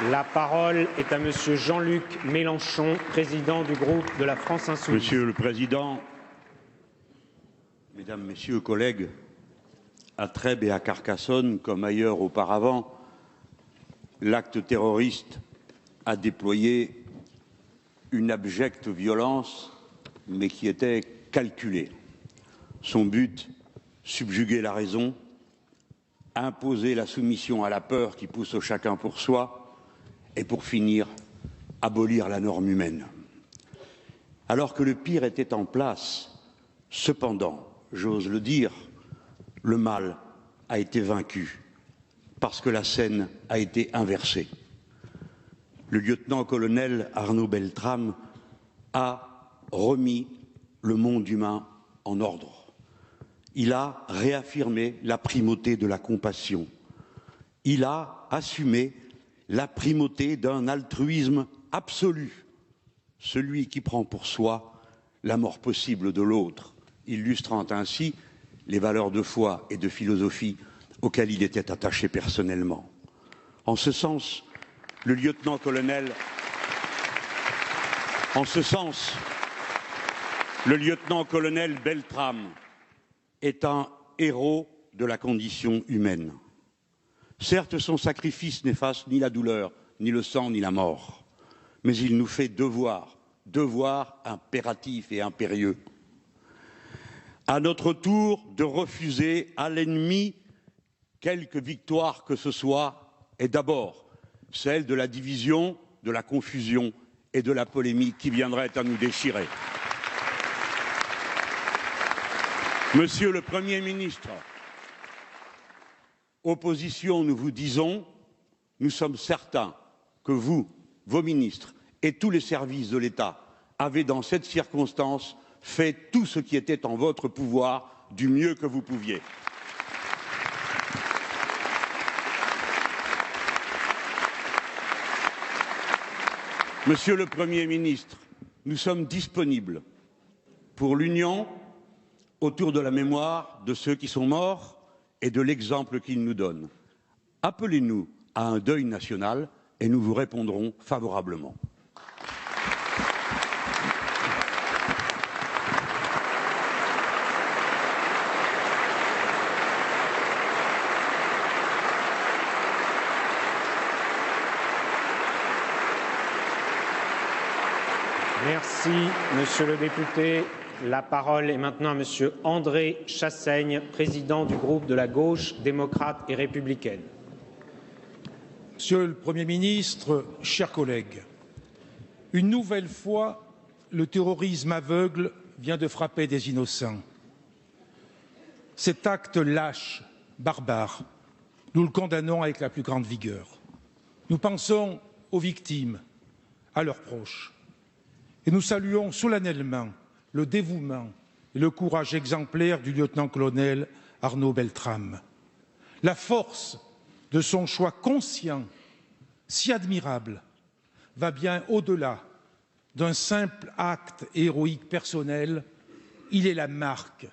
La parole est à Monsieur Jean-Luc Mélenchon, président du groupe de la France Insoumise. Monsieur le Président, Mesdames, Messieurs, collègues, à Trèbes et à Carcassonne, comme ailleurs auparavant, l'acte terroriste a déployé une abjecte violence, mais qui était calculée. Son but, subjuguer la raison, imposer la soumission à la peur qui pousse au chacun pour soi, et pour finir, abolir la norme humaine. Alors que le pire était en place, cependant, j'ose le dire, le mal a été vaincu, parce que la scène a été inversée. Le lieutenant-colonel Arnaud Beltrame a remis le monde humain en ordre. Il a réaffirmé la primauté de la compassion. Il a assumé la primauté d'un altruisme absolu, celui qui prend pour soi la mort possible de l'autre, illustrant ainsi les valeurs de foi et de philosophie auxquelles il était attaché personnellement. En ce sens, le lieutenant-colonel Beltrame est un héros de la condition humaine. Certes, son sacrifice n'efface ni la douleur, ni le sang, ni la mort, mais il nous fait devoir impératif et impérieux, à notre tour de refuser à l'ennemi quelque victoire que ce soit, et d'abord celle de la division, de la confusion et de la polémique qui viendrait à nous déchirer. Monsieur le Premier ministre, opposition, nous vous disons, nous sommes certains que vous, vos ministres et tous les services de l'État avez dans cette circonstance fait tout ce qui était en votre pouvoir du mieux que vous pouviez. Monsieur le Premier ministre, nous sommes disponibles pour l'union autour de la mémoire de ceux qui sont morts et de l'exemple qu'ils nous donnent. Appelez-nous à un deuil national et nous vous répondrons favorablement. Merci, Monsieur le député. La parole est maintenant à Monsieur André Chassaigne, président du groupe de la gauche démocrate et républicaine. Monsieur le Premier ministre, chers collègues, une nouvelle fois, le terrorisme aveugle vient de frapper des innocents. Cet acte lâche, barbare, nous le condamnons avec la plus grande vigueur. Nous pensons aux victimes, à leurs proches, et nous saluons solennellement le dévouement et le courage exemplaire du lieutenant-colonel Arnaud Beltrame. La force de son choix conscient, si admirable, va bien au-delà d'un simple acte héroïque personnel. Il est la marque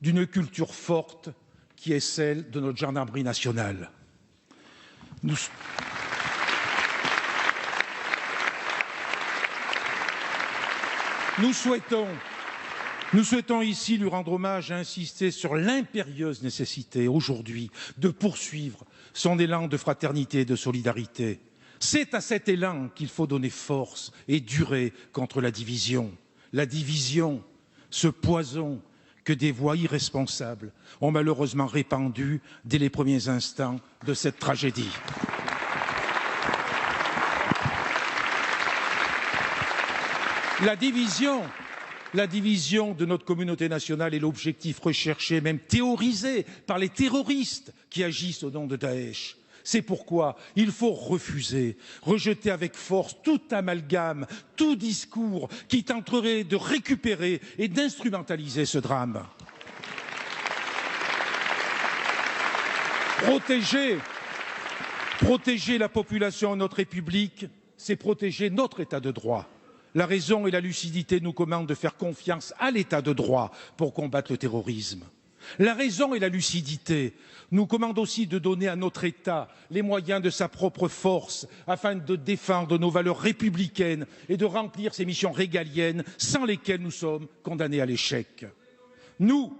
d'une culture forte qui est celle de notre gendarmerie nationale. Nous souhaitons ici lui rendre hommage et insister sur l'impérieuse nécessité aujourd'hui de poursuivre son élan de fraternité et de solidarité. C'est à cet élan qu'il faut donner force et durée contre la division. La division, ce poison que des voix irresponsables ont malheureusement répandu dès les premiers instants de cette tragédie. La division de notre communauté nationale est l'objectif recherché, même théorisé par les terroristes qui agissent au nom de Daesh. C'est pourquoi il faut rejeter avec force tout amalgame, tout discours qui tenterait de récupérer et d'instrumentaliser ce drame. Protéger la population et notre République, c'est protéger notre État de droit. La raison et la lucidité nous commandent de faire confiance à l'État de droit pour combattre le terrorisme. La raison et la lucidité nous commandent aussi de donner à notre État les moyens de sa propre force afin de défendre nos valeurs républicaines et de remplir ses missions régaliennes sans lesquelles nous sommes condamnés à l'échec. Nous,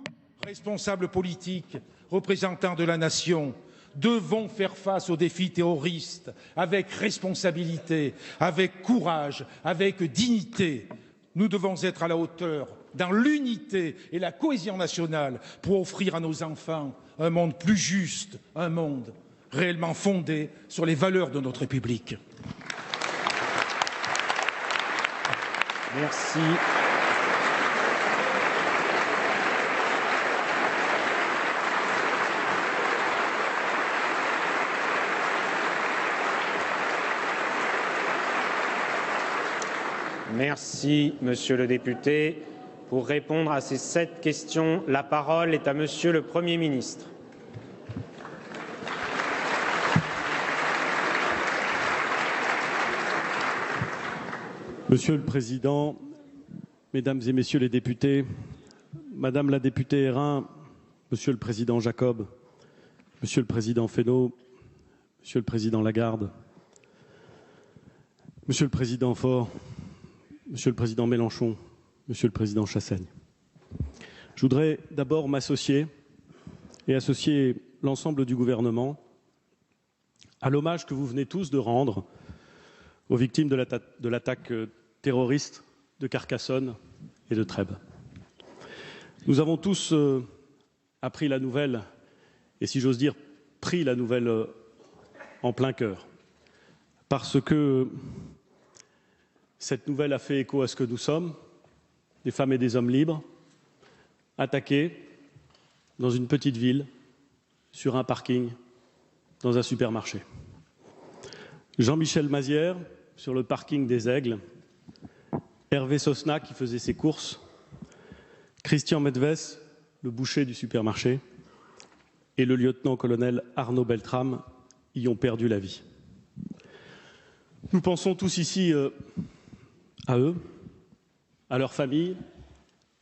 responsables politiques, représentants de la nation, devons faire face aux défis terroristes avec responsabilité, avec courage, avec dignité. Nous devons être à la hauteur dans l'unité et la cohésion nationale pour offrir à nos enfants un monde plus juste, un monde réellement fondé sur les valeurs de notre République. Merci. Merci, Monsieur le député. Pour répondre à ces 7 questions, la parole est à Monsieur le Premier ministre. Monsieur le Président, Mesdames et Messieurs les députés, Madame la députée Hérin, Monsieur le Président Jacob, Monsieur le Président Fesneau, Monsieur le Président Lagarde, Monsieur le Président Faure, Monsieur le Président Mélenchon, Monsieur le Président Chassaigne. Je voudrais d'abord m'associer et associer l'ensemble du gouvernement à l'hommage que vous venez tous de rendre aux victimes de l'attaque terroriste de Carcassonne et de Trèbes. Nous avons tous appris la nouvelle, et si j'ose dire, pris la nouvelle en plein cœur, parce que cette nouvelle a fait écho à ce que nous sommes, des femmes et des hommes libres, attaqués dans une petite ville, sur un parking, dans un supermarché. Jean-Michel Mazières, sur le parking des Aigles, Hervé Sosna, qui faisait ses courses, Christian Medves, le boucher du supermarché, et le lieutenant-colonel Arnaud Beltrame y ont perdu la vie. Nous pensons tous ici à eux, à leurs familles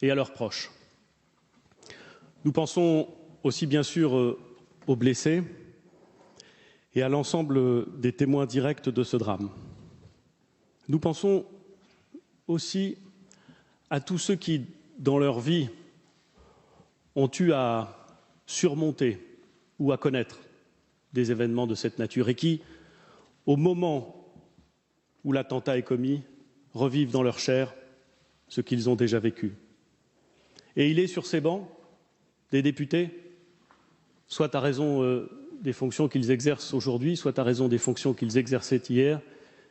et à leurs proches. Nous pensons aussi bien sûr aux blessés et à l'ensemble des témoins directs de ce drame. Nous pensons aussi à tous ceux qui, dans leur vie, ont eu à surmonter ou à connaître des événements de cette nature et qui, au moment où l'attentat est commis, revivent dans leur chair ce qu'ils ont déjà vécu. Et il est sur ces bancs des députés, soit à raison des fonctions qu'ils exercent aujourd'hui, soit à raison des fonctions qu'ils exerçaient hier,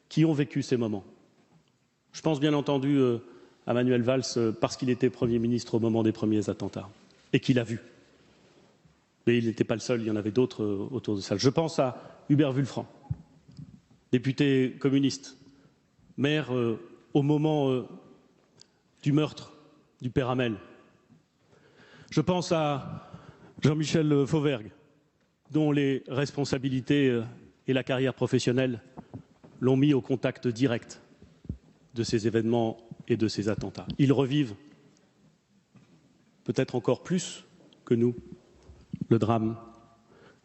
qui ont vécu ces moments. Je pense bien entendu à Manuel Valls parce qu'il était Premier ministre au moment des premiers attentats et qu'il a vu. Mais il n'était pas le seul, il y en avait d'autres autour de ça. Je pense à Hubert Wulfranc, député communiste, maire au moment du meurtre du père Hamel. Je pense à Jean-Michel Fauvergue, dont les responsabilités et la carrière professionnelle l'ont mis au contact direct de ces événements et de ces attentats. Ils revivent, peut-être encore plus que nous, le drame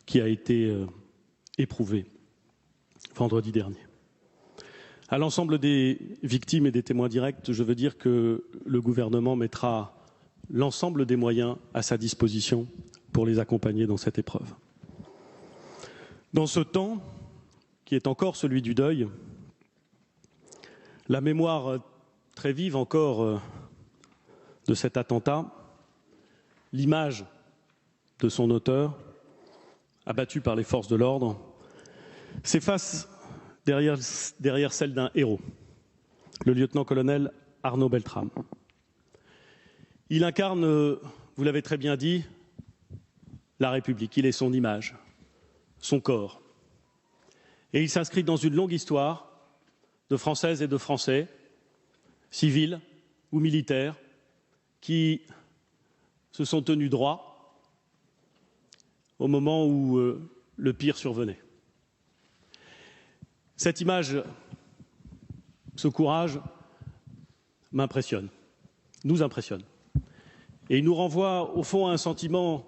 qui a été éprouvé vendredi dernier. À l'ensemble des victimes et des témoins directs, je veux dire que le gouvernement mettra l'ensemble des moyens à sa disposition pour les accompagner dans cette épreuve. Dans ce temps, qui est encore celui du deuil, la mémoire très vive encore de cet attentat, l'image de son auteur, abattu par les forces de l'ordre, s'efface derrière celle d'un héros, le lieutenant-colonel Arnaud Beltrame. Il incarne, vous l'avez très bien dit, la République. Il est son image, son corps. Et il s'inscrit dans une longue histoire de Françaises et de Français, civils ou militaires, qui se sont tenus droit au moment où le pire survenait. Cette image, ce courage m'impressionne, nous impressionne. Et il nous renvoie au fond à un sentiment,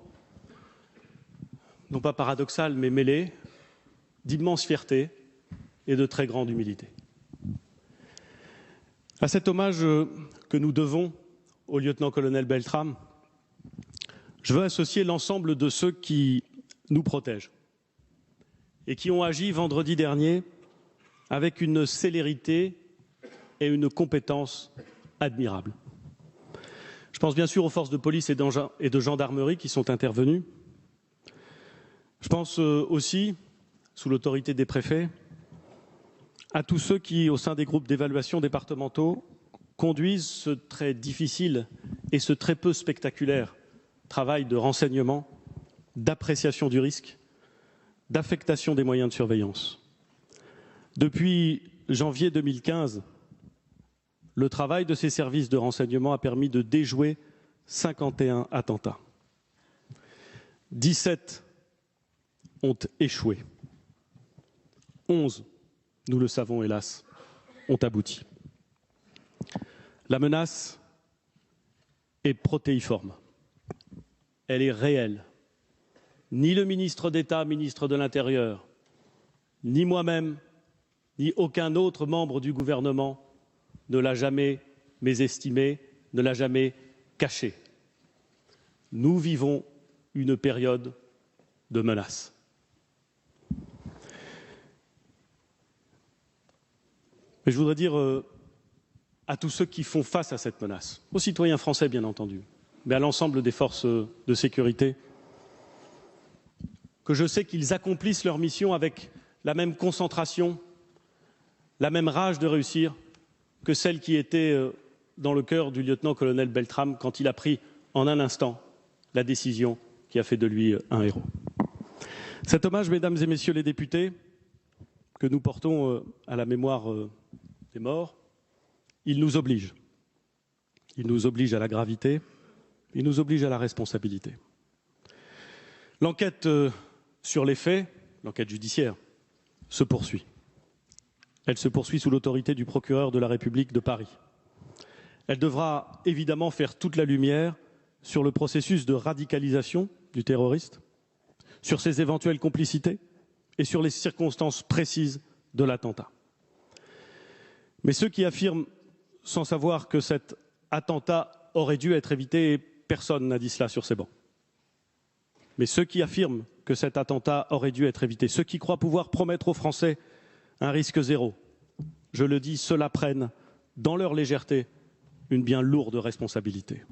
non pas paradoxal, mais mêlé, d'immense fierté et de très grande humilité. À cet hommage que nous devons au lieutenant-colonel Beltrame, je veux associer l'ensemble de ceux qui nous protègent et qui ont agi vendredi dernier avec une célérité et une compétence admirables. Je pense bien sûr aux forces de police et de gendarmerie qui sont intervenues. Je pense aussi, sous l'autorité des préfets, à tous ceux qui, au sein des groupes d'évaluation départementaux, conduisent ce très difficile et ce très peu spectaculaire travail de renseignement, d'appréciation du risque, d'affectation des moyens de surveillance. Depuis janvier 2015, le travail de ces services de renseignement a permis de déjouer 51 attentats. 17 ont échoué. 11, nous le savons hélas, ont abouti. La menace est protéiforme. Elle est réelle. Ni le ministre d'État, ministre de l'Intérieur, ni moi-même, ni aucun autre membre du gouvernement ne l'a jamais mésestimé, ne l'a jamais caché. Nous vivons une période de menace. Mais je voudrais dire à tous ceux qui font face à cette menace, aux citoyens français bien entendu, mais à l'ensemble des forces de sécurité, que je sais qu'ils accomplissent leur mission avec la même concentration, la même rage de réussir que celle qui était dans le cœur du lieutenant-colonel Beltrame quand il a pris en un instant la décision qui a fait de lui un héros. Cet hommage, mesdames et messieurs les députés, que nous portons à la mémoire des morts, il nous oblige. Il nous oblige à la gravité, il nous oblige à la responsabilité. L'enquête sur les faits, l'enquête judiciaire, se poursuit. Elle se poursuit sous l'autorité du procureur de la République de Paris. Elle devra évidemment faire toute la lumière sur le processus de radicalisation du terroriste, sur ses éventuelles complicités et sur les circonstances précises de l'attentat. Mais ceux qui affirment sans savoir que cet attentat aurait dû être évité, personne n'a dit cela sur ces bancs. Mais ceux qui affirment que cet attentat aurait dû être évité, ceux qui croient pouvoir promettre aux Français un risque zéro, je le dis, ceux-là prennent, dans leur légèreté, une bien lourde responsabilité.